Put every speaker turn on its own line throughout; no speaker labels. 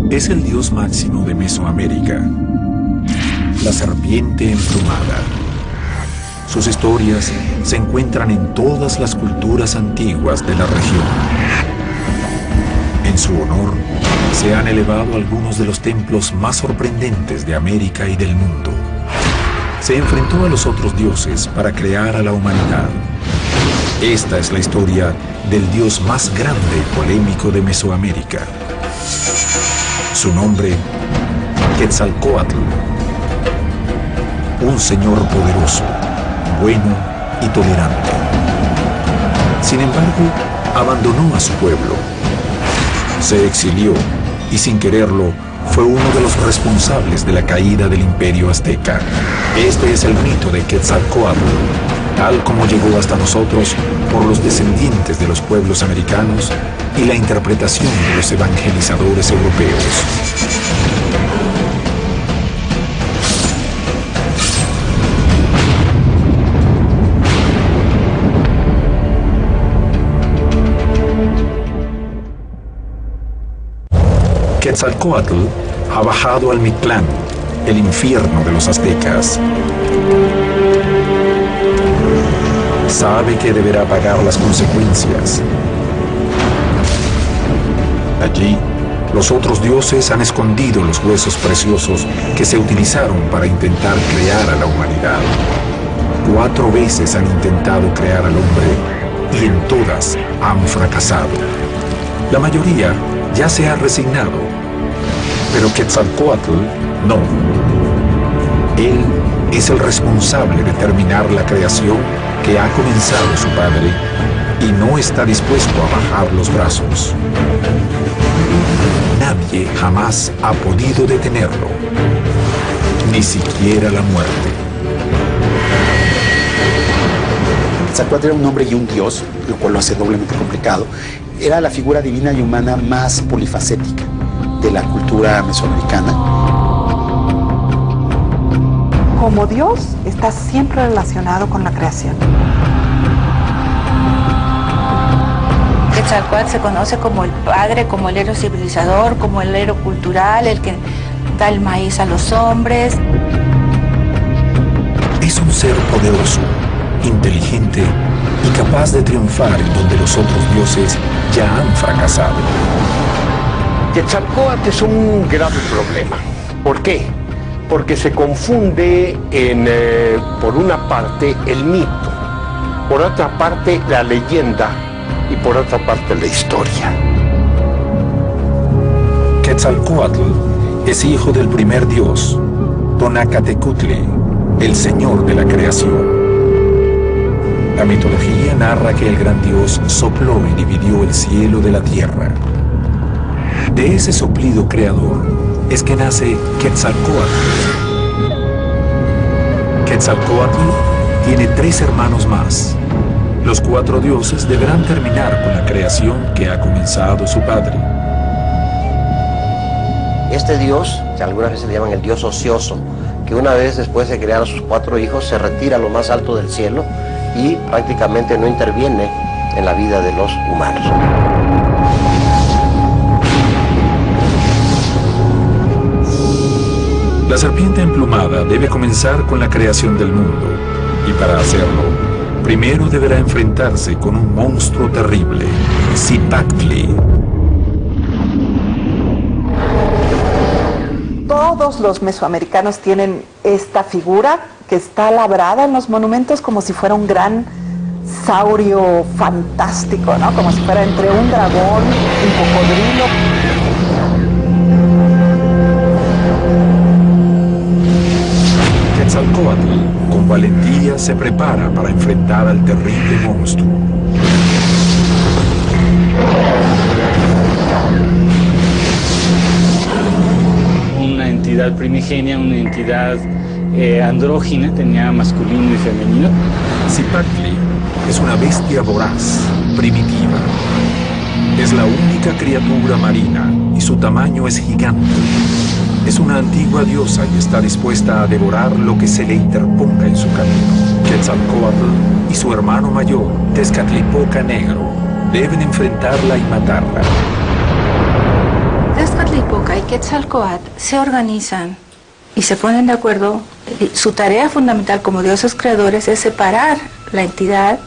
es el dios máximo de Mesoamérica, la serpiente emplumada. Sus historias se encuentran en todas las culturas antiguas de la región. En su honor, se han elevado algunos de los templos más sorprendentes de América y del mundo. Se enfrentó a los otros dioses para crear a la humanidad. Esta es la historia del dios más grande y polémico de Mesoamérica. Su nombre, Quetzalcóatl, un señor poderoso, bueno y tolerante. Sin embargo, abandonó a su pueblo. Se exilió y sin quererlo fue uno de los responsables de la caída del Imperio Azteca. Este es el mito de Quetzalcóatl, tal como llegó hasta nosotros por los descendientes de los pueblos americanos y la interpretación de los evangelizadores europeos. Quetzalcóatl ha bajado al Mictlán, el infierno de los aztecas. Sabe que deberá pagar las consecuencias. Allí, los otros dioses han escondido los huesos preciosos que se utilizaron para intentar crear a la humanidad. 4 veces han intentado crear al hombre y en todas han fracasado. La mayoría ya se ha resignado, pero Quetzalcóatl no. Él es el responsable de terminar la creación que ha comenzado su padre y no está dispuesto a bajar los brazos. Nadie jamás ha podido detenerlo, ni siquiera la muerte.
Quetzalcóatl era un hombre y un dios, lo cual lo hace doblemente complicado. Era la figura divina y humana más polifacética de la cultura mesoamericana.
Como Dios, está siempre relacionado con la creación.
Quetzalcóatl se conoce como el padre, como el héroe civilizador, como el héroe cultural, el que da el maíz a los hombres.
Es un ser poderoso, inteligente y capaz de triunfar en donde los otros dioses ya han fracasado.
Quetzalcóatl es un grave problema. ¿Por qué? Porque se confunde por una parte el mito, por otra parte la leyenda y por otra parte la historia.
Quetzalcóatl es hijo del primer dios, Tonacatecutli, el señor de la creación. La mitología narra que el gran dios sopló y dividió el cielo de la tierra. De ese soplido creador es que nace Quetzalcóatl. Quetzalcóatl tiene 3 hermanos más. Los 4 dioses deberán terminar con la creación que ha comenzado su padre.
Este dios, que algunas veces le llaman el dios ocioso, que una vez después de crear a sus 4 hijos se retira a lo más alto del cielo y prácticamente no interviene en la vida de los humanos.
La serpiente emplumada debe comenzar con la creación del mundo, y para hacerlo, primero deberá enfrentarse con un monstruo terrible, Zipactli.
Todos los mesoamericanos tienen esta figura que está labrada en los monumentos como si fuera un gran saurio fantástico, ¿no? Como si fuera entre un dragón, un cocodrilo.
Quetzalcóatl, con valentía, se prepara para enfrentar al terrible monstruo.
Una entidad primigenia, una entidad andrógina, tenía masculino y femenino.
Zipactli es una bestia voraz, primitiva. Es la única criatura marina y su tamaño es gigante. Es una antigua diosa y está dispuesta a devorar lo que se le interponga en su camino. Quetzalcóatl y su hermano mayor, Tezcatlipoca Negro, deben enfrentarla y matarla.
Tezcatlipoca y Quetzalcóatl se organizan y se ponen de acuerdo. Su tarea fundamental como dioses creadores es separar la entidad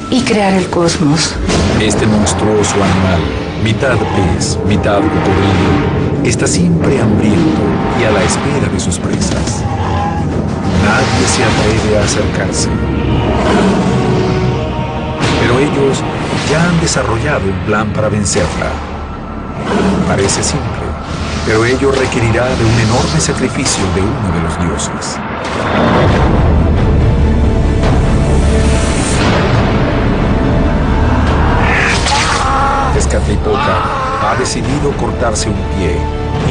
y crear el cosmos.
Este monstruoso animal, mitad pez, mitad cocodrilo, está siempre hambriento y a la espera de sus presas. Nadie se atreve a acercarse. Pero ellos ya han desarrollado un plan para vencerla. Parece simple, pero ello requerirá de un enorme sacrificio de uno de los dioses. Tezcatlipoca ha decidido cortarse un pie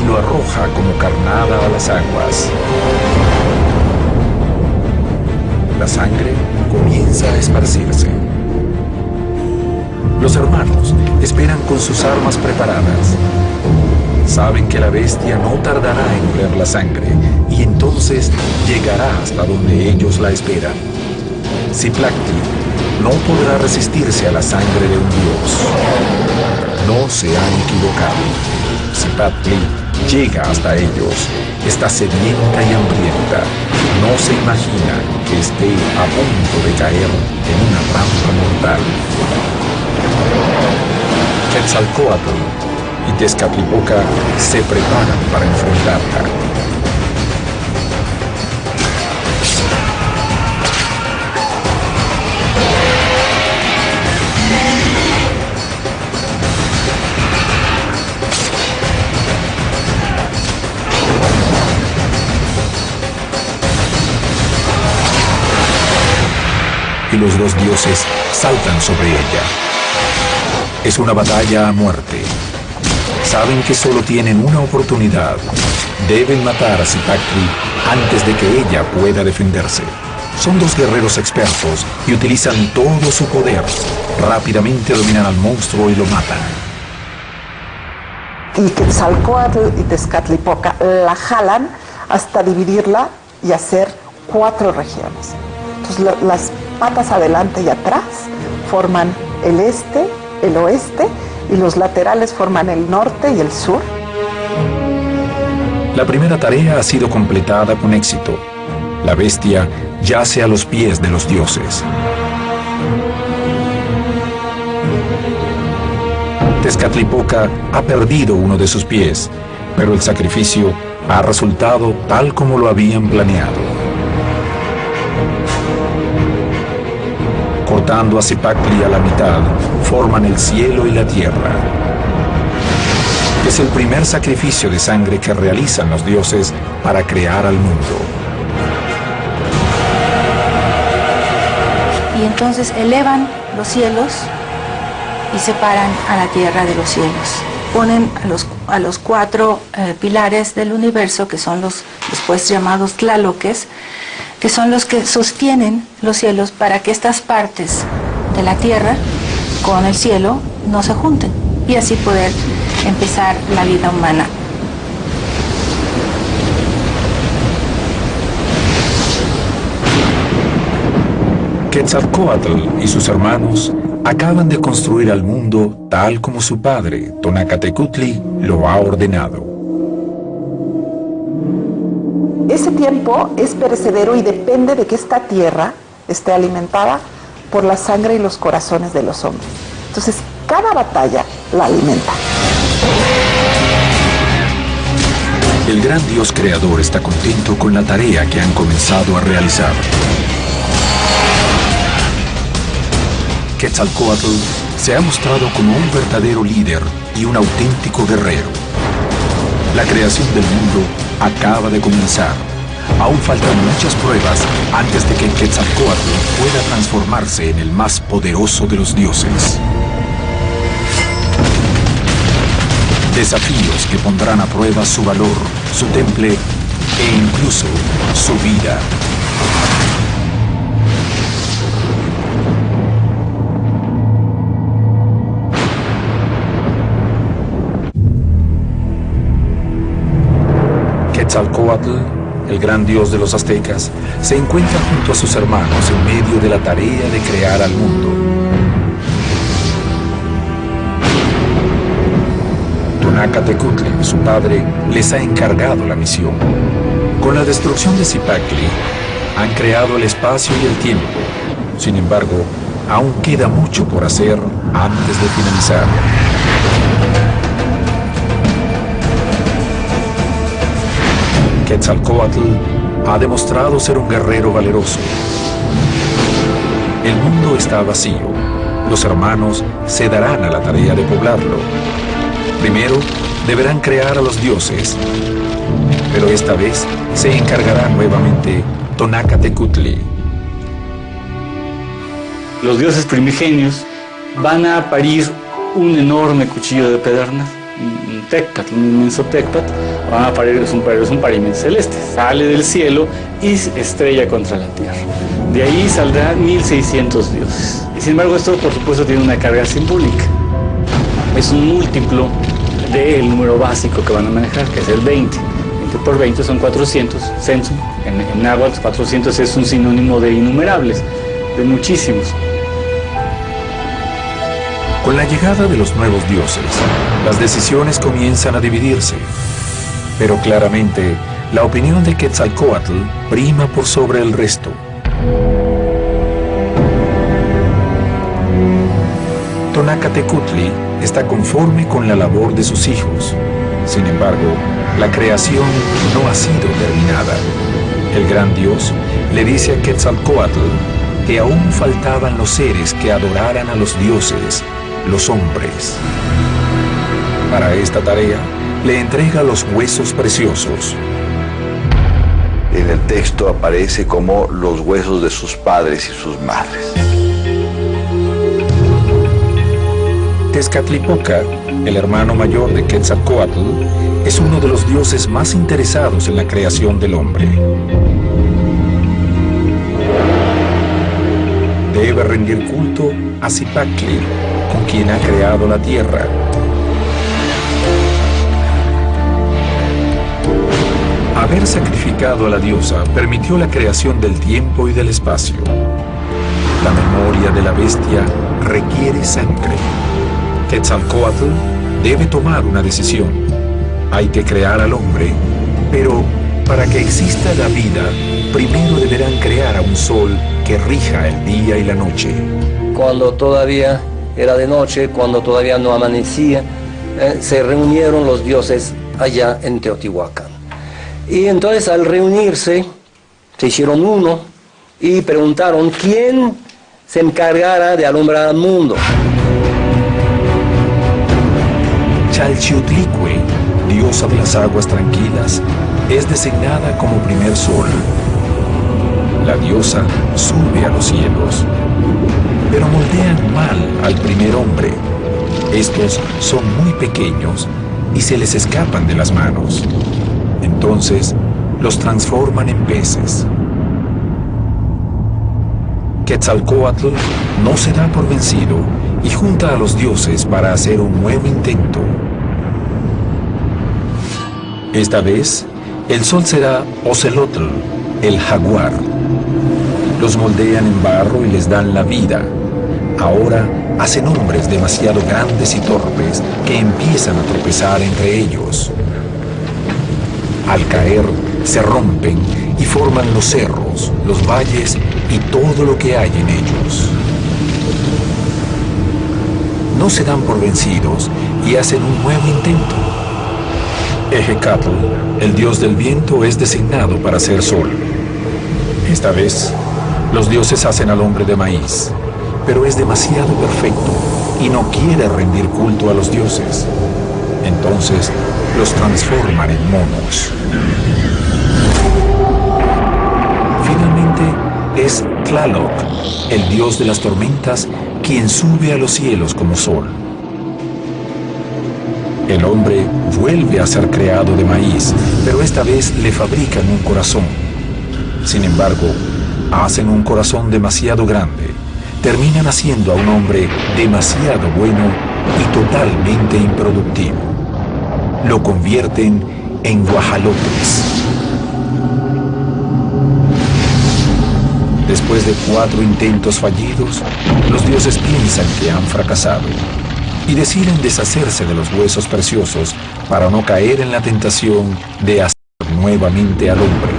y lo arroja como carnada a las aguas. La sangre comienza a esparcirse. Los hermanos esperan con sus armas preparadas. Saben que la bestia no tardará en oler la sangre y entonces llegará hasta donde ellos la esperan. Ziplactli no podrá resistirse a la sangre de un dios. No se han equivocado. Ziplactli llega hasta ellos. Está sedienta y hambrienta. No se imagina que esté a punto de caer en una trampa mortal. Quetzalcóatl y Tezcatlipoca se preparan para enfrentarla. Y los dos dioses saltan sobre ella. Es una batalla a muerte. Saben que solo tienen una oportunidad. Deben matar a Ziplactli antes de que ella pueda defenderse. Son dos guerreros expertos y utilizan todo su poder. Rápidamente dominan al monstruo y lo matan.
Y Quetzalcóatl y Tezcatlipoca la jalan hasta dividirla y hacer 4 regiones. Entonces las patas adelante y atrás forman el este, el oeste, y los laterales forman el norte y el sur.
La primera tarea ha sido completada con éxito. La bestia yace a los pies de los dioses. Tezcatlipoca ha perdido uno de sus pies, pero el sacrificio ha resultado tal como lo habían planeado. Cortando a Ziplactli a la mitad, forman el cielo y la tierra. Es el primer sacrificio de sangre que realizan los dioses para crear al mundo.
Y entonces elevan los cielos y separan a la tierra de los cielos. Ponen a los 4 pilares del universo, que son los después llamados tlaloques, que son los que sostienen los cielos para que estas partes de la tierra con el cielo no se junten y así poder empezar la vida humana.
Quetzalcóatl y sus hermanos acaban de construir al mundo tal como su padre, Tonacatecutli, lo ha ordenado.
Ese tiempo es perecedero y depende de que esta tierra esté alimentada por la sangre y los corazones de los hombres. Entonces, cada batalla la alimenta.
El gran Dios creador está contento con la tarea que han comenzado a realizar. Quetzalcóatl se ha mostrado como un verdadero líder y un auténtico guerrero. La creación del mundo acaba de comenzar. Aún faltan muchas pruebas antes de que Quetzalcóatl pueda transformarse en el más poderoso de los dioses. Desafíos que pondrán a prueba su valor, su temple e incluso su vida. Quetzalcóatl, el gran dios de los aztecas, se encuentra junto a sus hermanos en medio de la tarea de crear al mundo. Tonacatecutli, su padre, les ha encargado la misión. Con la destrucción de Zipactli, han creado el espacio y el tiempo. Sin embargo, aún queda mucho por hacer antes de finalizar. Quetzalcóatl ha demostrado ser un guerrero valeroso. El mundo está vacío. Los hermanos se darán a la tarea de poblarlo. Primero, deberán crear a los dioses, pero esta vez se encargará nuevamente Tonacatecutli.
Los dioses primigenios van a parir un enorme cuchillo de pedernal, un tecpat, un inmenso tecpat. Van a parir, es un parimento celeste, sale del cielo y se estrella contra la tierra. De ahí saldrán 1600 dioses. Y sin embargo, esto por supuesto tiene una carga simbólica. Es un múltiplo del número básico que van a manejar, que es el 20. 20 por 20 son 400. Censo, en náhuatl 400 es un sinónimo de innumerables, de muchísimos.
Con la llegada de los nuevos dioses, las decisiones comienzan a dividirse. Pero claramente, la opinión de Quetzalcóatl prima por sobre el resto. Tonacatecutli está conforme con la labor de sus hijos. Sin embargo, la creación no ha sido terminada. El gran Dios le dice a Quetzalcóatl que aún faltaban los seres que adoraran a los dioses, los hombres. Para esta tarea, le entrega los huesos preciosos.
En el texto aparece como los huesos de sus padres y sus madres.
Tezcatlipoca, el hermano mayor de Quetzalcóatl, es uno de los dioses más interesados en la creación del hombre. Debe rendir culto a Zipactli, con quien ha creado la tierra. Haber sacrificado a la diosa permitió la creación del tiempo y del espacio. La memoria de la bestia requiere sangre. Quetzalcóatl debe tomar una decisión. Hay que crear al hombre, pero para que exista la vida, primero deberán crear a un sol que rija el día y la noche.
Cuando todavía era de noche, cuando todavía no amanecía, se reunieron los dioses allá en Teotihuacán. Y entonces al reunirse, se hicieron uno y preguntaron quién se encargara de alumbrar al mundo.
Chalchiutlicue, diosa de las aguas tranquilas, es designada como primer sol. La diosa sube a los cielos, pero moldean mal al primer hombre. Estos son muy pequeños y se les escapan de las manos. Entonces, los transforman en peces. Quetzalcóatl no se da por vencido y junta a los dioses para hacer un nuevo intento. Esta vez, el sol será Ocelotl, el jaguar. Los moldean en barro y les dan la vida. Ahora hacen hombres demasiado grandes y torpes que empiezan a tropezar entre ellos. Al caer, se rompen y forman los cerros, los valles y todo lo que hay en ellos. No se dan por vencidos y hacen un nuevo intento. Ejecatl, el dios del viento, es designado para ser sol. Esta vez, los dioses hacen al hombre de maíz, pero es demasiado perfecto y no quiere rendir culto a los dioses. Entonces, los transforman en monos. Finalmente, es Tlaloc, el dios de las tormentas, quien sube a los cielos como sol. El hombre vuelve a ser creado de maíz, pero esta vez le fabrican un corazón. Sin embargo, hacen un corazón demasiado grande. Terminan haciendo a un hombre demasiado bueno y totalmente improductivo. Lo convierten en guajalotes. Después de 4 intentos fallidos, los dioses piensan que han fracasado. y deciden deshacerse de los huesos preciosos para no caer en la tentación de hacer nuevamente al hombre.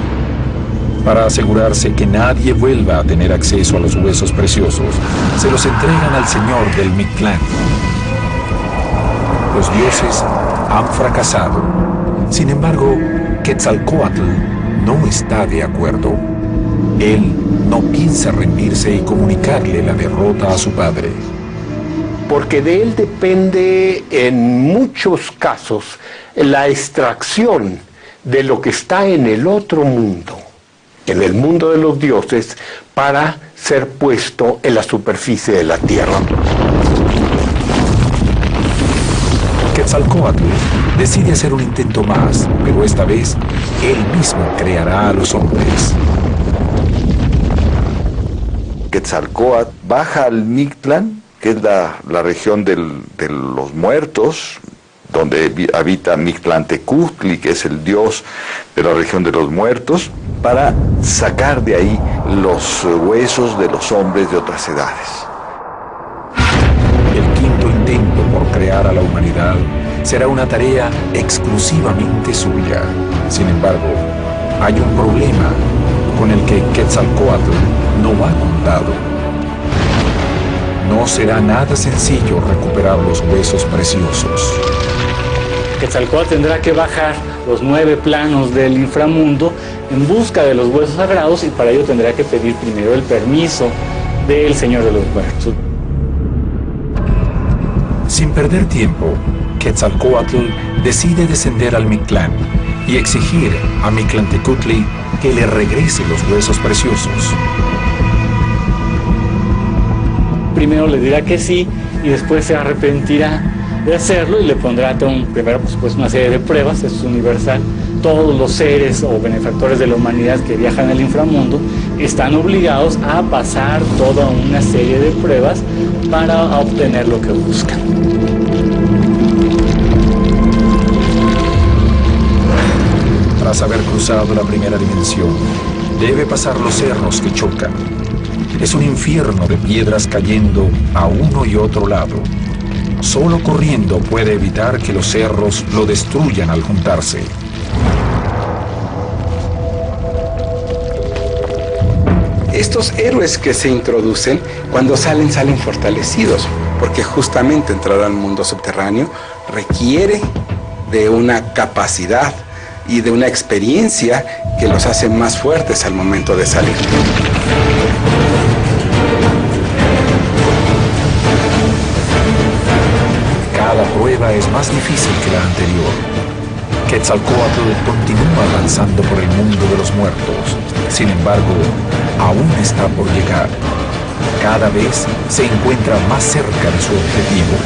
Para asegurarse que nadie vuelva a tener acceso a los huesos preciosos, se los entregan al señor del Mictlán. Los dioses han fracasado. Sin embargo, Quetzalcóatl no está de acuerdo. Él no piensa rendirse y comunicarle la derrota a su padre.
Porque de él depende en muchos casos la extracción de lo que está en el otro mundo, en el mundo de los dioses, para ser puesto en la superficie de la tierra.
Quetzalcóatl decide hacer un intento más, pero esta vez él mismo creará a los hombres.
Quetzalcóatl baja al Mictlán, que es la región de los muertos, donde habita Mictlantecutli, que es el dios de la región de los muertos, para sacar de ahí los huesos de los hombres de otras edades.
El quinto intento por crear a la humanidad será una tarea exclusivamente suya. Sin embargo, hay un problema con el que Quetzalcóatl no ha contado. No será nada sencillo recuperar los huesos preciosos.
Quetzalcóatl tendrá que bajar los 9 planos del inframundo en busca de los huesos sagrados, y para ello tendrá que pedir primero el permiso del Señor de los Muertos.
Sin perder tiempo, Quetzalcóatl decide descender al Mictlán y exigir a Mictlantecutli que le regrese los huesos preciosos.
Primero le dirá que sí y después se arrepentirá de hacerlo y le pondrá primero, por supuesto, una serie de pruebas. Esto es universal. Todos los seres o benefactores de la humanidad que viajan al inframundo están obligados a pasar toda una serie de pruebas para obtener lo que buscan.
Tras haber cruzado la primera dimensión, debe pasar los cerros que chocan. Es un infierno de piedras cayendo a uno y otro lado. Solo corriendo puede evitar que los cerros lo destruyan al juntarse.
Estos héroes que se introducen, cuando salen fortalecidos, porque justamente entrar al mundo subterráneo requiere de una capacidad y de una experiencia que los hace más fuertes al momento de salir.
Cada prueba es más difícil que la anterior. Quetzalcóatl continúa avanzando por el mundo de los muertos. Sin embargo, aún está por llegar. Cada vez se encuentra más cerca de su objetivo.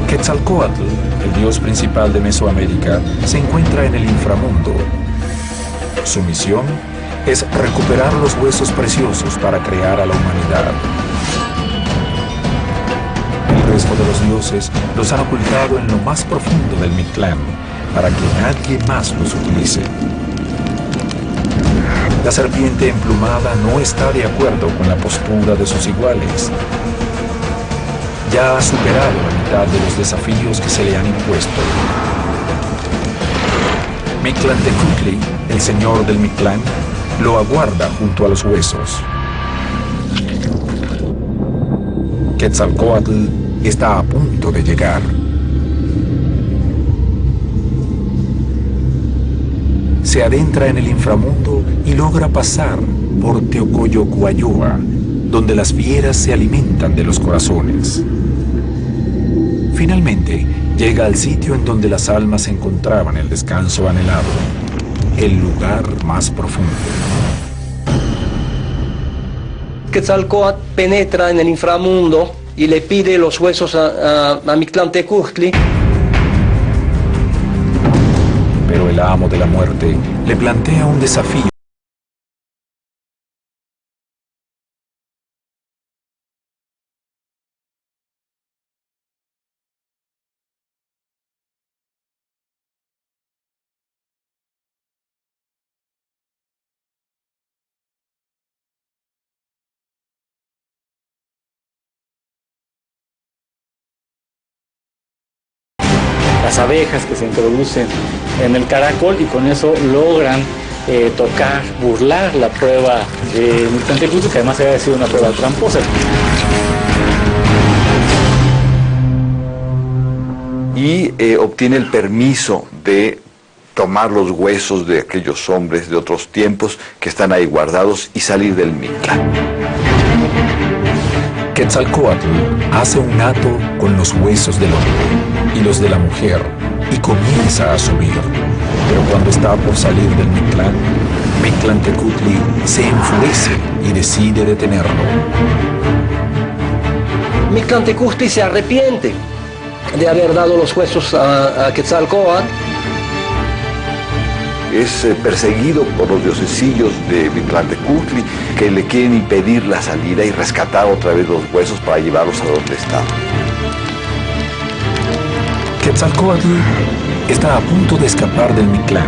Quetzalcóatl, el dios principal de Mesoamérica, se encuentra en el inframundo. Su misión es recuperar los huesos preciosos para crear a la humanidad. El resto de los dioses los han ocultado en lo más profundo del Mictlán para que nadie más los utilice. La serpiente emplumada no está de acuerdo con la postura de sus iguales. Ya ha superado la mitad de los desafíos que se le han impuesto. Mictlantecutli, el señor del Mictlán, lo aguarda junto a los huesos. Quetzalcóatl está a punto de llegar. Se adentra en el inframundo y logra pasar por Teocoyocuayoa, donde las fieras se alimentan de los corazones. Finalmente, llega al sitio en donde las almas encontraban el descanso anhelado, el lugar más profundo.
Quetzalcóatl penetra en el inframundo y le pide los huesos a Mictlantecutli.
Pero el amo de la muerte le plantea un desafío.
las abejas que se introducen en el caracol, y con eso logran tocar, burlar la prueba de Mictlantecutli, que además había sido una prueba tramposa.
Y obtiene el permiso de tomar los huesos de aquellos hombres de otros tiempos que están ahí guardados y salir del Mictlán.
Quetzalcóatl hace un hato con los huesos del hombre y los de la mujer y comienza a subir. Pero cuando está por salir del Mictlán, Mictlantecutli se enfurece y decide detenerlo.
Mictlantecutli se arrepiente de haber dado los huesos a Quetzalcóatl.
Es perseguido por los diosesillos de Mictlantecutli, que le quieren impedir la salida y rescatar otra vez los huesos para llevarlos a donde estaban.
Quetzalcóatl está a punto de escapar del Mictlán.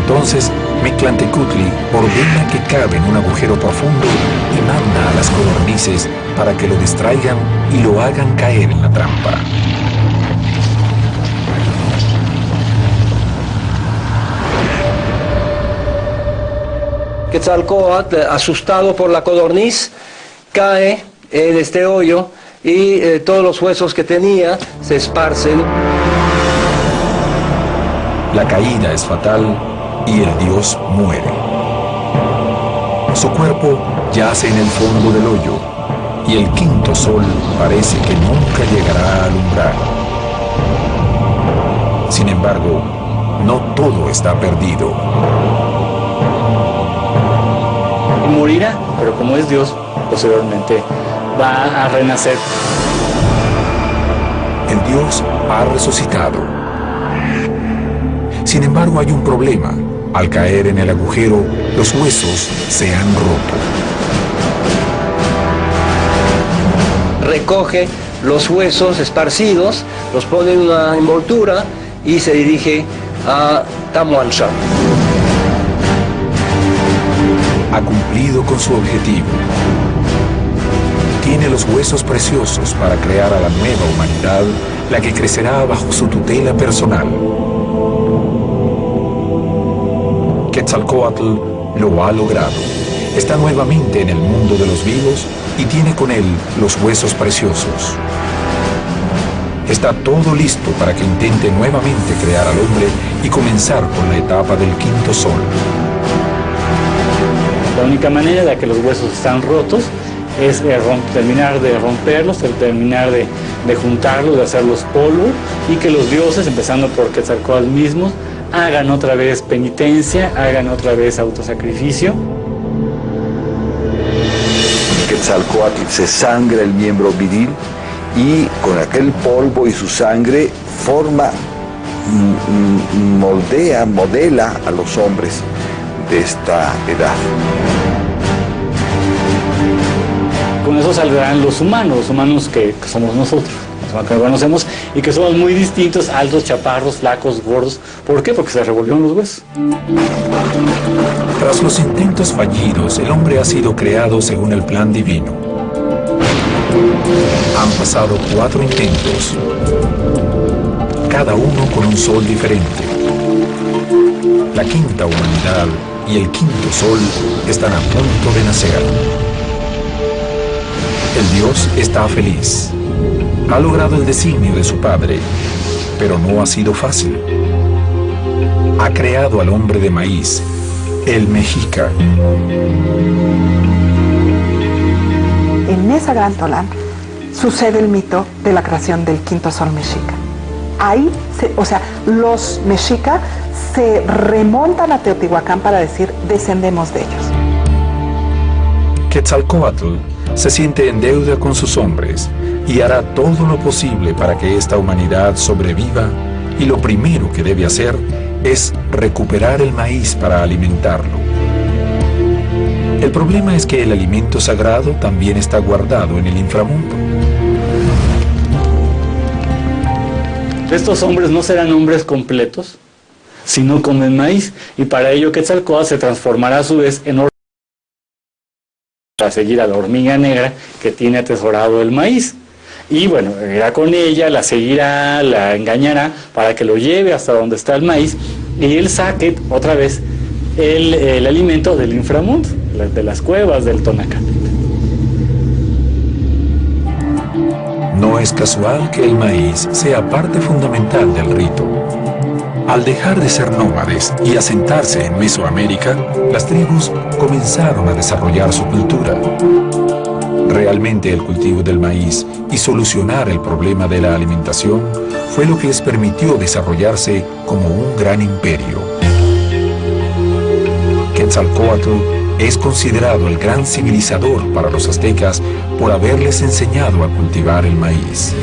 Entonces, Mictlantecutli ordena que cabe en un agujero profundo y manda a las codornices para que lo distraigan y lo hagan caer en la trampa.
Quetzalcóatl, asustado por la codorniz, cae en este hoyo y todos los huesos que tenía se esparcen.
La caída es fatal y el dios muere. Su cuerpo yace en el fondo del hoyo y el quinto sol parece que nunca llegará a alumbrar. Sin embargo, no todo está perdido.
Morirá, pero como es Dios, posteriormente va a renacer.
El dios ha resucitado. Sin embargo, hay un problema. Al caer en el agujero, los huesos se han roto.
Recoge los huesos esparcidos, los pone en una envoltura y se dirige a Tamuansha.
Ha cumplido con su objetivo. Tiene los huesos preciosos para crear a la nueva humanidad, la que crecerá bajo su tutela personal. Quetzalcóatl lo ha logrado. Está nuevamente en el mundo de los vivos y tiene con él los huesos preciosos. Está todo listo para que intente nuevamente crear al hombre y comenzar con la etapa del quinto sol.
La única manera de que los huesos están rotos es terminar de romperlos, terminar de juntarlos, de hacerlos polvo, y que los dioses, empezando por Quetzalcóatl mismos, hagan otra vez penitencia, hagan otra vez autosacrificio.
Quetzalcóatl se sangra el miembro viril y con aquel polvo y su sangre forma, modela a los hombres de esta edad.
Con eso saldrán los humanos que somos nosotros, los humanos que conocemos y que somos muy distintos, altos, chaparros, flacos, gordos. ¿Por qué? Porque se revolvieron los huesos.
Tras los intentos fallidos, el hombre ha sido creado según el plan divino. Han pasado 4 intentos, cada uno con un sol diferente. La quinta humanidad y el quinto sol están a punto de nacer. El dios está feliz. Ha logrado el designio de su padre, pero no ha sido fácil. Ha creado al hombre de maíz, el mexica.
En Nezahualcóyotl sucede el mito de la creación del quinto sol mexica. Ahí, los mexica se remontan a Teotihuacán para decir, descendemos de ellos.
Quetzalcóatl se siente en deuda con sus hombres y hará todo lo posible para que esta humanidad sobreviva, y lo primero que debe hacer es recuperar el maíz para alimentarlo. El problema es que el alimento sagrado también está guardado en el inframundo.
Estos hombres no serán hombres completos, sino comen maíz, y para ello Quetzalcóatl se transformará a su vez en hormiga para seguir a la hormiga negra que tiene atesorado el maíz. y bueno, irá con ella, la seguirá, la engañará para que lo lleve hasta donde está el maíz y él saque otra vez el alimento del inframundo, de las cuevas del Tonacán.
No es casual que el maíz sea parte fundamental del rito. Al dejar de ser nómades y asentarse en Mesoamérica, las tribus comenzaron a desarrollar su cultura. Realmente el cultivo del maíz y solucionar el problema de la alimentación fue lo que les permitió desarrollarse como un gran imperio. Quetzalcóatl es considerado el gran civilizador para los aztecas por haberles enseñado a cultivar el maíz.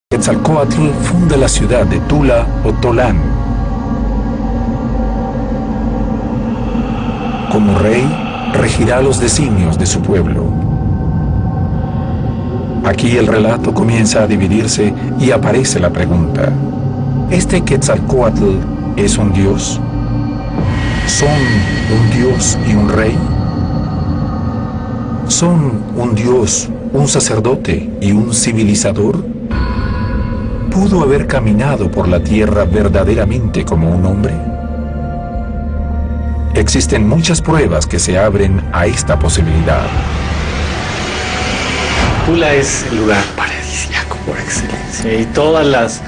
Quetzalcóatl funda la ciudad de Tula o Tolán. Como rey, regirá los designios de su pueblo. Aquí el relato comienza a dividirse y aparece la pregunta: ¿este Quetzalcóatl es un dios? ¿Son un dios y un rey? ¿Son un dios, un sacerdote y un civilizador? ¿Pudo haber caminado por la tierra verdaderamente como un hombre? Existen muchas pruebas que se abren a esta posibilidad.
Tula es el lugar paradisíaco por excelencia y todas las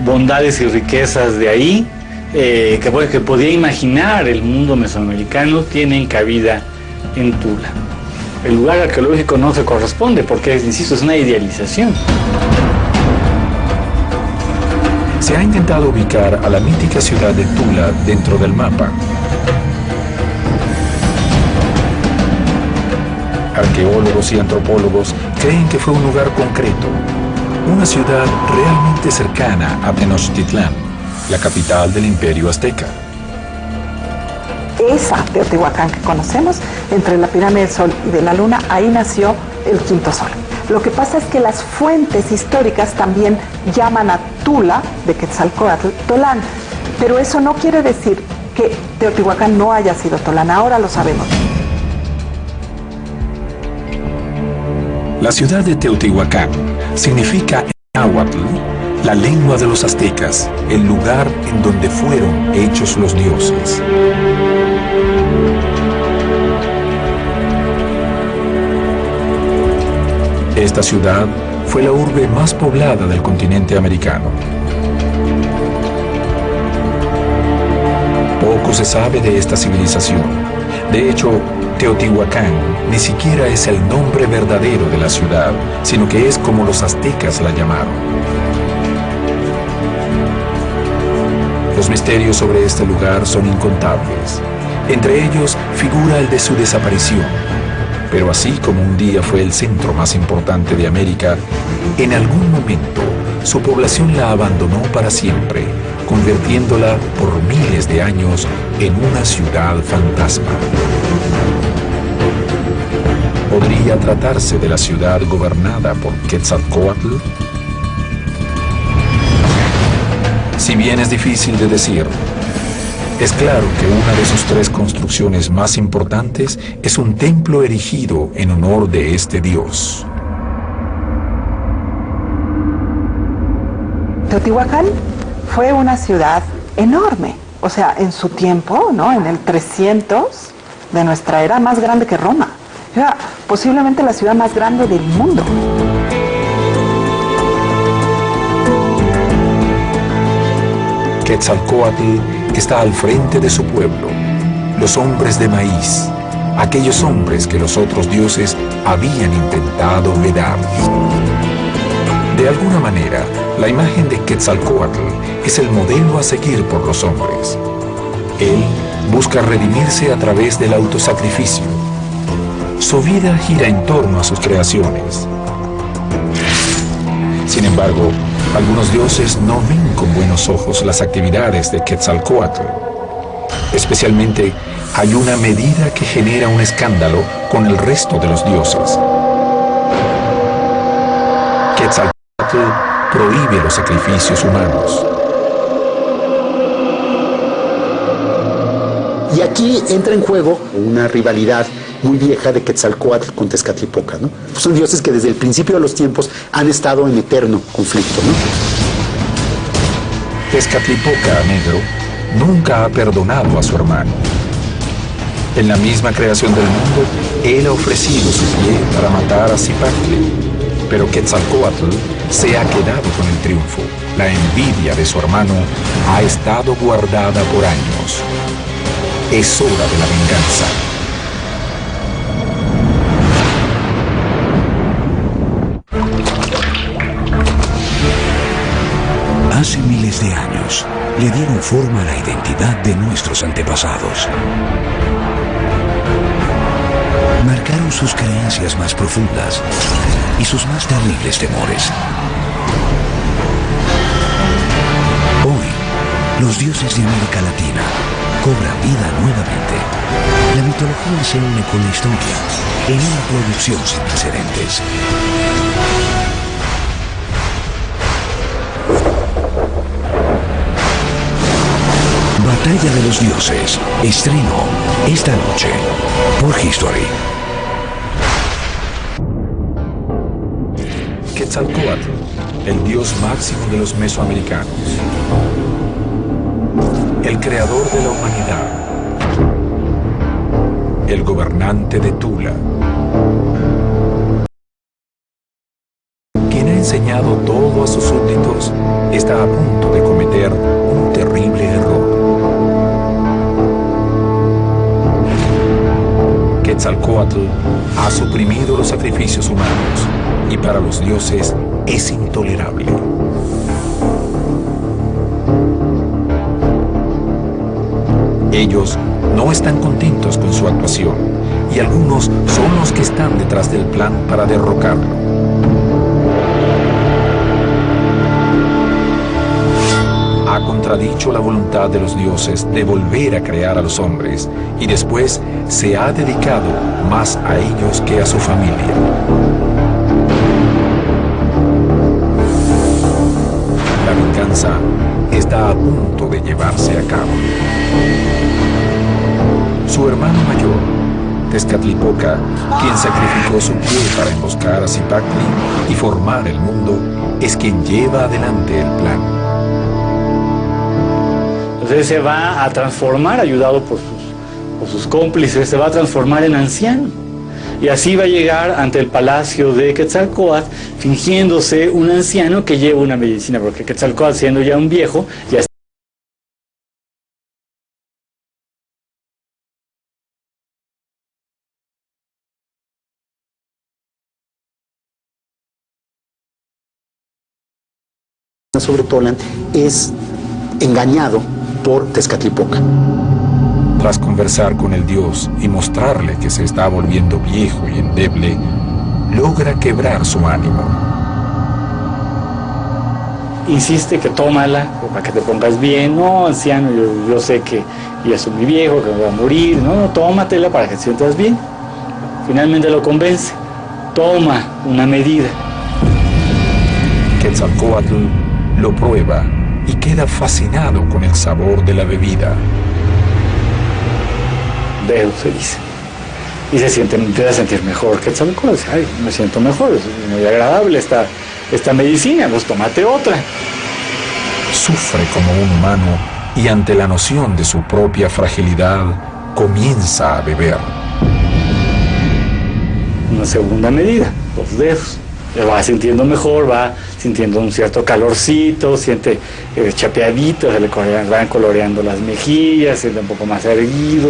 bondades y riquezas de ahí que podía imaginar el mundo mesoamericano tienen cabida en Tula. El lugar arqueológico no se corresponde porque, insisto, es una idealización.
Se ha intentado ubicar a la mítica ciudad de Tula dentro del mapa. Arqueólogos y antropólogos creen que fue un lugar concreto, una ciudad realmente cercana a Tenochtitlán, la capital del Imperio Azteca.
Esa Teotihuacán que conocemos, entre la pirámide del Sol y de la Luna, ahí nació el quinto sol. Lo que pasa es que las fuentes históricas también llaman a Tula, de Quetzalcóatl, Tolán, pero eso no quiere decir que Teotihuacán no haya sido Tolán, ahora lo sabemos.
La ciudad de Teotihuacán significa en náhuatl la lengua de los aztecas, el lugar en donde fueron hechos los dioses. Esta ciudad fue la urbe más poblada del continente americano. Poco se sabe de esta civilización. De hecho, Teotihuacán ni siquiera es el nombre verdadero de la ciudad, sino que es como los aztecas la llamaron. Los misterios sobre este lugar son incontables. Entre ellos figura el de su desaparición. Pero así como un día fue el centro más importante de América, en algún momento su población la abandonó para siempre, convirtiéndola por miles de años en una ciudad fantasma. ¿Podría tratarse de la ciudad gobernada por Quetzalcóatl? Si bien es difícil de decir, es claro que una de sus tres construcciones más importantes es un templo erigido en honor de este dios.
Teotihuacán fue una ciudad enorme, o sea, en su tiempo, ¿no? En el 300 de nuestra era, más grande que Roma. Era posiblemente la ciudad más grande del mundo.
Quetzalcóatl está al frente de su pueblo, los hombres de maíz, aquellos hombres que los otros dioses habían intentado vedar. De alguna manera, la imagen de Quetzalcóatl es el modelo a seguir por los hombres. Él busca redimirse a través del autosacrificio. Su vida gira en torno a sus creaciones. Sin embargo, algunos dioses no ven con buenos ojos las actividades de Quetzalcóatl. Especialmente, hay una medida que genera un escándalo con el resto de los dioses. Quetzalcóatl Quetzalcóatl prohíbe los sacrificios humanos.
Y aquí entra en juego una rivalidad muy vieja de Quetzalcóatl con Tezcatlipoca, ¿no? Son dioses que desde el principio de los tiempos han estado en eterno conflicto, ¿no?
Tezcatlipoca Negro nunca ha perdonado a su hermano. En la misma creación del mundo, él ha ofrecido su pie para matar a Zipactli, pero Quetzalcóatl se ha quedado con el triunfo. La envidia de su hermano ha estado guardada por años. Es hora de la venganza.
Hace miles de años le dieron forma a la identidad de nuestros antepasados. Marcaron sus creencias más profundas y sus más terribles temores. Hoy, los dioses de América Latina cobran vida nuevamente. La mitología se une con la historia en una producción sin precedentes. Batalla de los Dioses. Estreno esta noche por History.
Quetzalcóatl, el dios máximo de los mesoamericanos. El creador de la humanidad. El gobernante de Tula. Quien ha enseñado todo a sus súbditos está a punto de cometer un terrible error. Quetzalcóatl ha suprimido los sacrificios humanos y para los dioses es intolerable. Ellos no están contentos con su actuación y algunos son los que están detrás del plan para derrocarlo. Ha contradicho la voluntad de los dioses de volver a crear a los hombres y después se ha dedicado más a ellos que a su familia. La venganza está a punto de llevarse a cabo. Su hermano mayor, Tezcatlipoca, quien sacrificó su pie para emboscar a Zipactli y formar el mundo, es quien lleva adelante el plan.
Entonces se va a transformar, ayudado por sus cómplices, se va a transformar en anciano. Y así va a llegar ante el palacio de Quetzalcóatl, fingiéndose un anciano que lleva una medicina, porque Quetzalcóatl, siendo ya un viejo, ya está
sobre Tolan, es engañado por Tezcatlipoca.
Tras conversar con el dios y mostrarle que se está volviendo viejo y endeble, logra quebrar su ánimo.
insiste que tómala para que te pongas bien. No, anciano, yo sé que ya soy muy viejo, que me voy a morir. No, tómatela para que te sientas bien. Finalmente lo convence. Toma una medida.
Quetzalcóatl lo prueba y queda fascinado con el sabor de la bebida.
Dedo, se dice. Y empieza a sentir mejor. Quetzalcóatl dice, ay, me siento mejor, es muy agradable esta medicina, pues tómate otra.
Sufre como un humano y ante la noción de su propia fragilidad, comienza a beber.
Una segunda medida, 2 dedos. Va sintiendo mejor, va sintiendo un cierto calorcito, siente chapeadito, se le van coloreando las mejillas, siente un poco más erguido.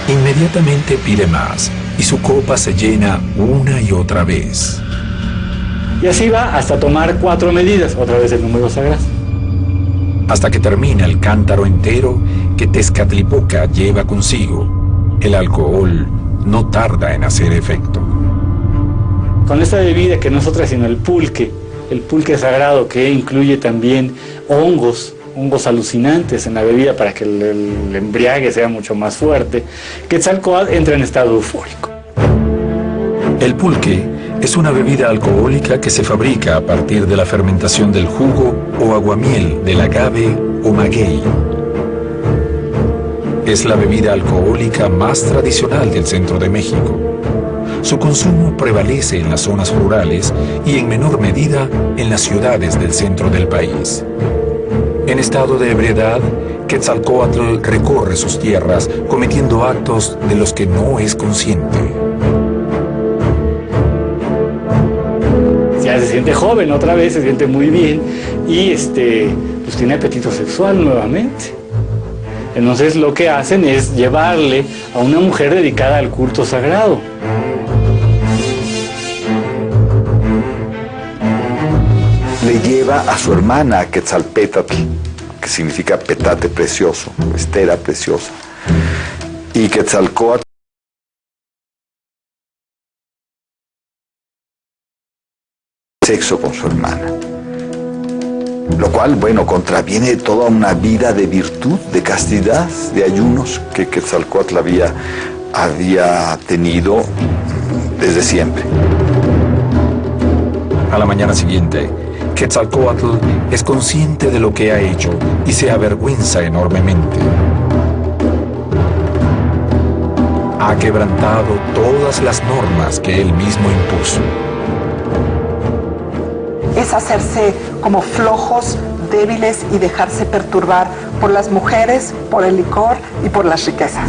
Inmediatamente pide más y su copa se llena una y otra vez.
Y así va hasta tomar 4 medidas, otra vez el número sagrado.
Hasta que termina el cántaro entero que Tezcatlipoca lleva consigo. El alcohol no tarda en hacer efecto.
Con esta bebida que no es otra sino el pulque sagrado, que incluye también hongos alucinantes en la bebida para que el embriague sea mucho más fuerte, Quetzalcóatl entra en estado eufórico.
El pulque Es una bebida alcohólica que se fabrica a partir de la fermentación del jugo o aguamiel del agave o maguey. Es la bebida alcohólica más tradicional del centro de México. Su consumo prevalece en las zonas rurales y en menor medida en las ciudades del centro del país. En estado de ebriedad, Quetzalcóatl recorre sus tierras cometiendo actos de los que no es consciente.
Ya se siente joven otra vez, se siente muy bien y pues tiene apetito sexual nuevamente. Entonces lo que hacen es llevarle a una mujer dedicada al culto sagrado.
Le lleva a su hermana Quetzalpétatl, que significa petate precioso, estera preciosa, y Quetzalcóatl sexo con su hermana, lo cual, bueno, contraviene toda una vida de virtud, de castidad, de ayunos que Quetzalcóatl había tenido desde siempre.
A la mañana siguiente, Quetzalcóatl es consciente de lo que ha hecho y se avergüenza enormemente. Ha quebrantado todas las normas que él mismo impuso.
Es hacerse como flojos, débiles y dejarse perturbar por las mujeres, por el licor y por las riquezas.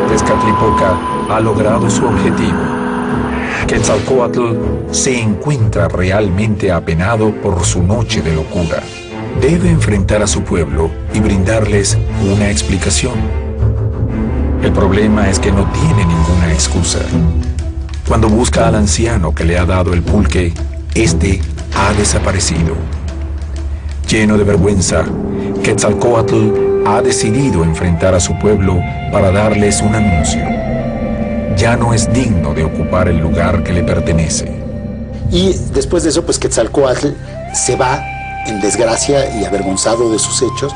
Tezcatlipoca ha logrado su objetivo. Quetzalcóatl se encuentra realmente apenado por su noche de locura. Debe enfrentar a su pueblo y brindarles una explicación. El problema es que no tiene ninguna excusa. Cuando busca al anciano que le ha dado el pulque, este ha desaparecido. Lleno de vergüenza, Quetzalcóatl ha decidido enfrentar a su pueblo para darles un anuncio. Ya no es digno de ocupar el lugar que le pertenece.
Y después de eso, pues Quetzalcóatl se va en desgracia y avergonzado de sus hechos.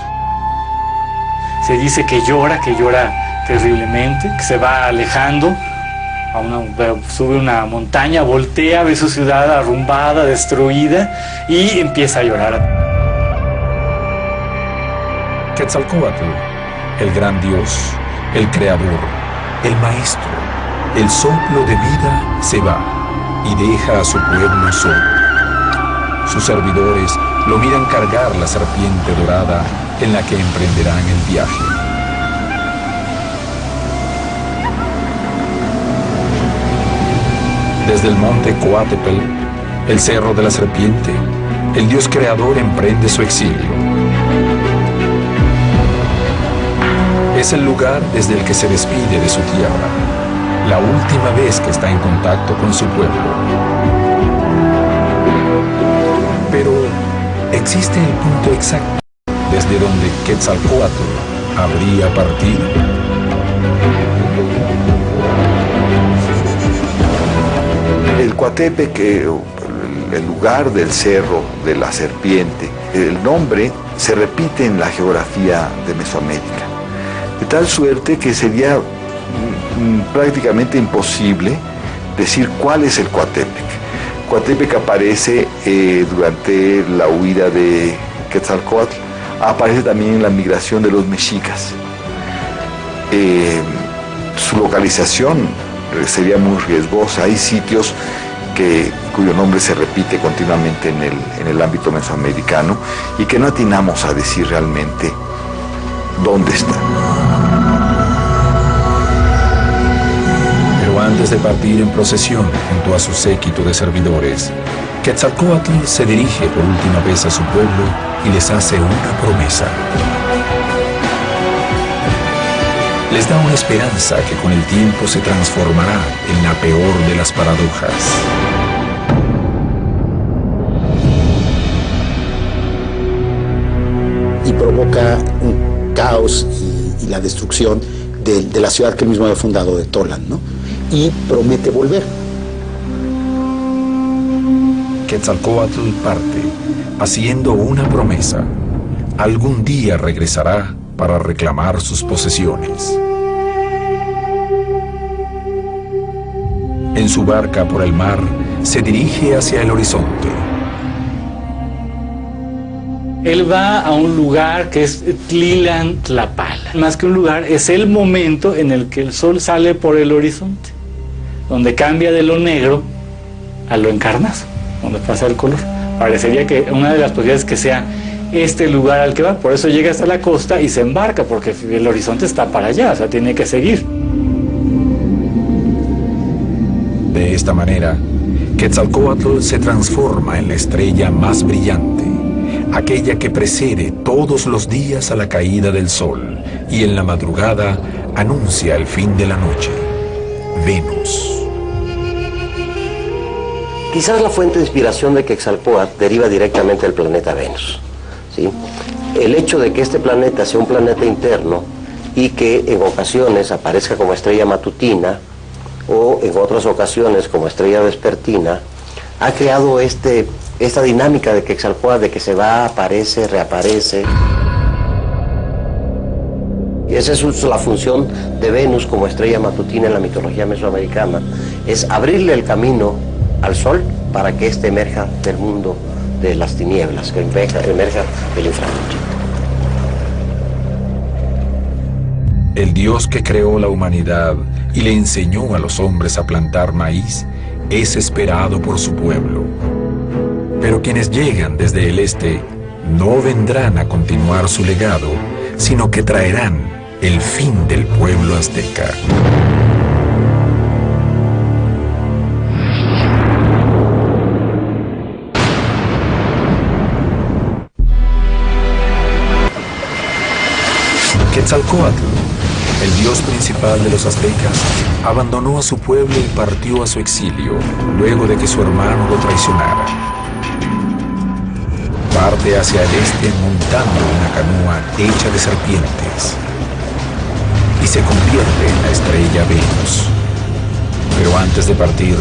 Se dice que llora terriblemente, que se va alejando, sube una montaña, voltea, ve su ciudad arrumbada, destruida y empieza a llorar.
Quetzalcóatl, el gran Dios, el creador, el maestro, el soplo de vida, se va y deja a su pueblo solo. Sus servidores lo miran cargar la serpiente dorada en la que emprenderán el viaje. Desde el monte Coatepel, el cerro de la serpiente, el Dios creador emprende su exilio. Es el lugar desde el que se despide de su tierra, la última vez que está en contacto con su pueblo. Pero existe el punto exacto desde donde Quetzalcóatl habría partido.
El Coatepec, el lugar del cerro de la serpiente, el nombre se repite en la geografía de Mesoamérica, de tal suerte que sería prácticamente imposible decir cuál es el Coatepec. Coatepec aparece durante la huida de Quetzalcóatl, aparece también en la migración de los mexicas. Su localización sería muy riesgosa. Hay sitios cuyo nombre se repite continuamente en el ámbito mesoamericano y que no atinamos a decir realmente dónde está.
Pero antes de partir en procesión junto a su séquito de servidores, Quetzalcóatl se dirige por última vez a su pueblo y les hace una promesa. Les da una esperanza que con el tiempo se transformará en la peor de las paradojas.
Y provoca un caos y la destrucción de la ciudad que él mismo había fundado, de Tolan, ¿no? Y promete volver.
Quetzalcóatl parte, haciendo una promesa. Algún día regresará para reclamar sus posesiones. En su barca por el mar, se dirige hacia el horizonte.
Él va a un lugar que es Tlilan Tlapala. Más que un lugar, es el momento en el que el sol sale por el horizonte, donde cambia de lo negro a lo encarnado, donde pasa el color. Parecería que una de las posibilidades es que sea este lugar al que va, por eso llega hasta la costa y se embarca, porque el horizonte está para allá, o sea, tiene que seguir.
De esta manera, Quetzalcóatl se transforma en la estrella más brillante, aquella que precede todos los días a la caída del sol y en la madrugada anuncia el fin de la noche, Venus.
Quizás la fuente de inspiración de Quetzalcóatl deriva directamente del planeta Venus, ¿sí? El hecho de que este planeta sea un planeta interno y que en ocasiones aparezca como estrella matutina o en otras ocasiones como estrella vespertina, ha creado esta dinámica de Quetzalcóatl de que se va, aparece, reaparece. Y esa es la función de Venus como estrella matutina en la mitología mesoamericana, es abrirle el camino al sol para que éste emerja del mundo de las tinieblas, que emerja del inframundo.
El Dios que creó la humanidad y le enseñó a los hombres a plantar maíz es esperado por su pueblo. Pero quienes llegan desde el este no vendrán a continuar su legado, sino que traerán el fin del pueblo azteca. Quetzalcóatl, el dios principal de los aztecas, abandonó a su pueblo y partió a su exilio, luego de que su hermano lo traicionara. Parte hacia el este montando una canoa hecha de serpientes y se convierte en la estrella Venus. Pero antes de partir,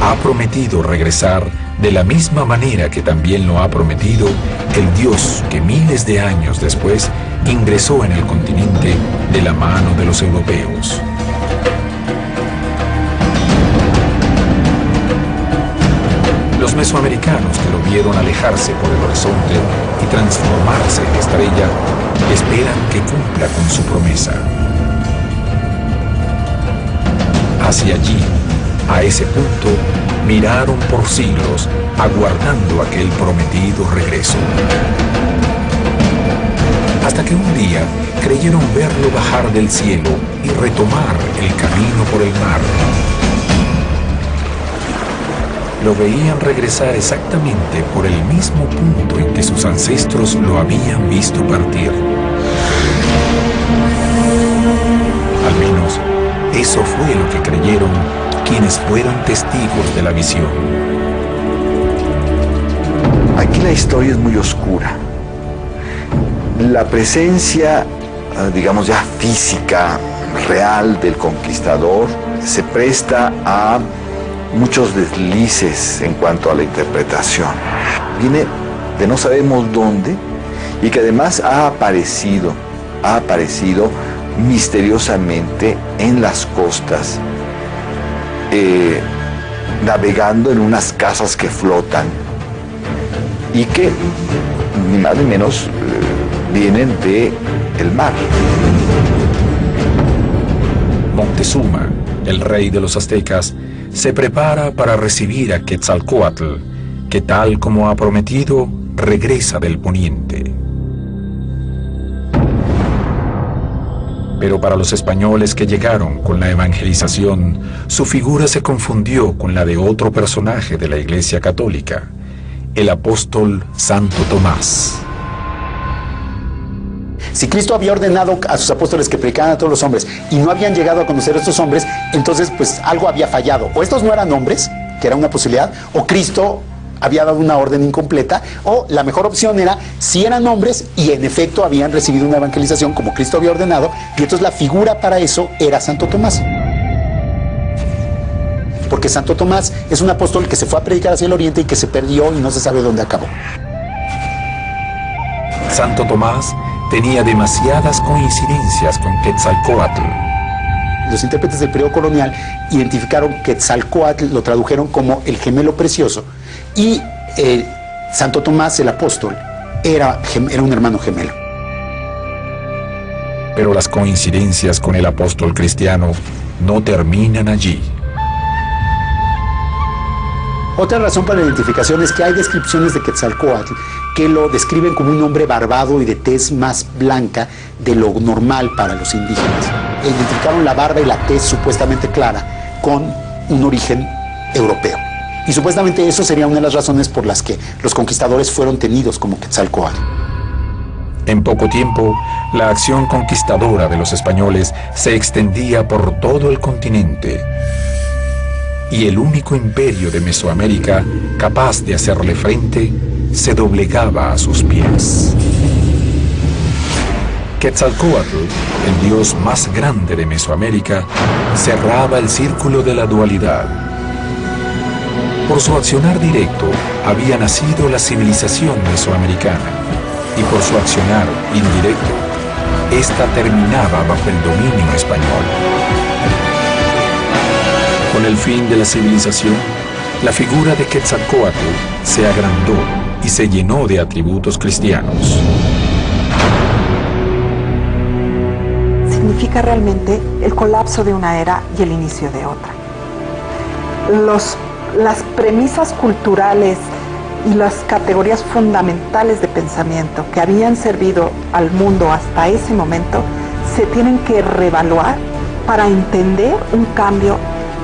ha prometido regresar de la misma manera que también lo ha prometido el dios que miles de años después ingresó en el continente de la mano de los europeos. Los mesoamericanos que lo vieron alejarse por el horizonte y transformarse en estrella, esperan que cumpla con su promesa. Hacia allí, a ese punto, miraron por siglos, aguardando aquel prometido regreso. Hasta que un día creyeron verlo bajar del cielo y retomar el camino por el mar. Lo veían regresar exactamente por el mismo punto en que sus ancestros lo habían visto partir. Al menos, eso fue lo que creyeron quienes fueron testigos de la visión.
Aquí la historia es muy oscura. La presencia, digamos ya física, real del conquistador se presta a muchos deslices en cuanto a la interpretación. Viene de no sabemos dónde y que además ha aparecido misteriosamente en las costas, navegando en unas casas que flotan y que ni más ni menos vienen del mar.
Moctezuma, el rey de los aztecas, se prepara para recibir a Quetzalcóatl, que tal como ha prometido, regresa del poniente. Pero para los españoles que llegaron con la evangelización, su figura se confundió con la de otro personaje de la Iglesia Católica, el apóstol Santo Tomás.
Si Cristo había ordenado a sus apóstoles que predicaran a todos los hombres y no habían llegado a conocer a estos hombres, entonces pues algo había fallado. O estos no eran hombres, que era una posibilidad, o Cristo había dado una orden incompleta, o la mejor opción era si eran hombres y en efecto habían recibido una evangelización como Cristo había ordenado, y entonces la figura para eso era Santo Tomás. Porque Santo Tomás es un apóstol que se fue a predicar hacia el oriente y que se perdió y no se sabe dónde acabó.
Santo Tomás tenía demasiadas coincidencias con Quetzalcóatl.
los intérpretes del periodo colonial identificaron Quetzalcóatl, lo tradujeron como el gemelo precioso, y Santo Tomás, el apóstol, era un hermano gemelo.
Pero las coincidencias con el apóstol cristiano no terminan allí.
Otra razón para la identificación es que hay descripciones de Quetzalcóatl que lo describen como un hombre barbado y de tez más blanca de lo normal para los indígenas. Identificaron la barba y la tez supuestamente clara con un origen europeo. Y supuestamente eso sería una de las razones por las que los conquistadores fueron tenidos como Quetzalcóatl.
En poco tiempo, la acción conquistadora de los españoles se extendía por todo el continente. Y el único imperio de Mesoamérica capaz de hacerle frente se doblegaba a sus pies. Quetzalcóatl, el dios más grande de Mesoamérica, cerraba el círculo de la dualidad. Por su accionar directo había nacido la civilización mesoamericana, y por su accionar indirecto, esta terminaba bajo el dominio español. Con el fin de la civilización, la figura de Quetzalcóatl se agrandó y se llenó de atributos cristianos.
Significa realmente el colapso de una era y el inicio de otra. Las premisas culturales y las categorías fundamentales de pensamiento que habían servido al mundo hasta ese momento se tienen que reevaluar para entender un cambio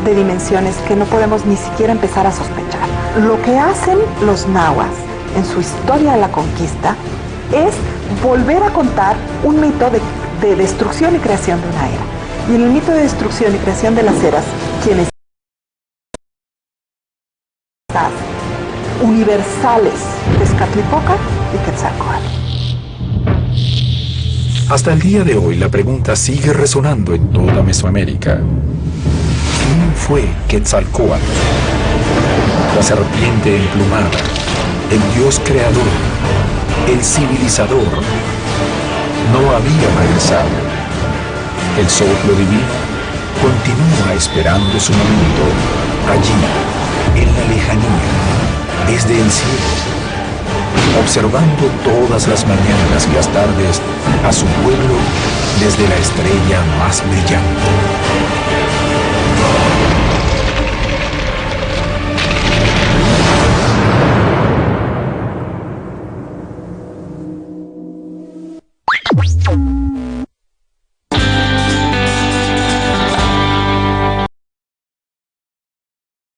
de dimensiones que no podemos ni siquiera empezar a sospechar. Lo que hacen los nahuas en su historia de la conquista es volver a contar un mito de destrucción y creación de una era. Y en el mito de destrucción y creación de las eras, quienes universales, Tezcatlipoca y Quetzalcóatl.
Hasta el día de hoy la pregunta sigue resonando en toda Mesoamérica. ¿Quién fue Quetzalcóatl? La serpiente emplumada, el dios creador, el civilizador. No había regresado. El soplo divino continúa esperando su momento, allí, en la lejanía, desde el cielo, observando todas las mañanas y las tardes a su pueblo desde la estrella más brillante.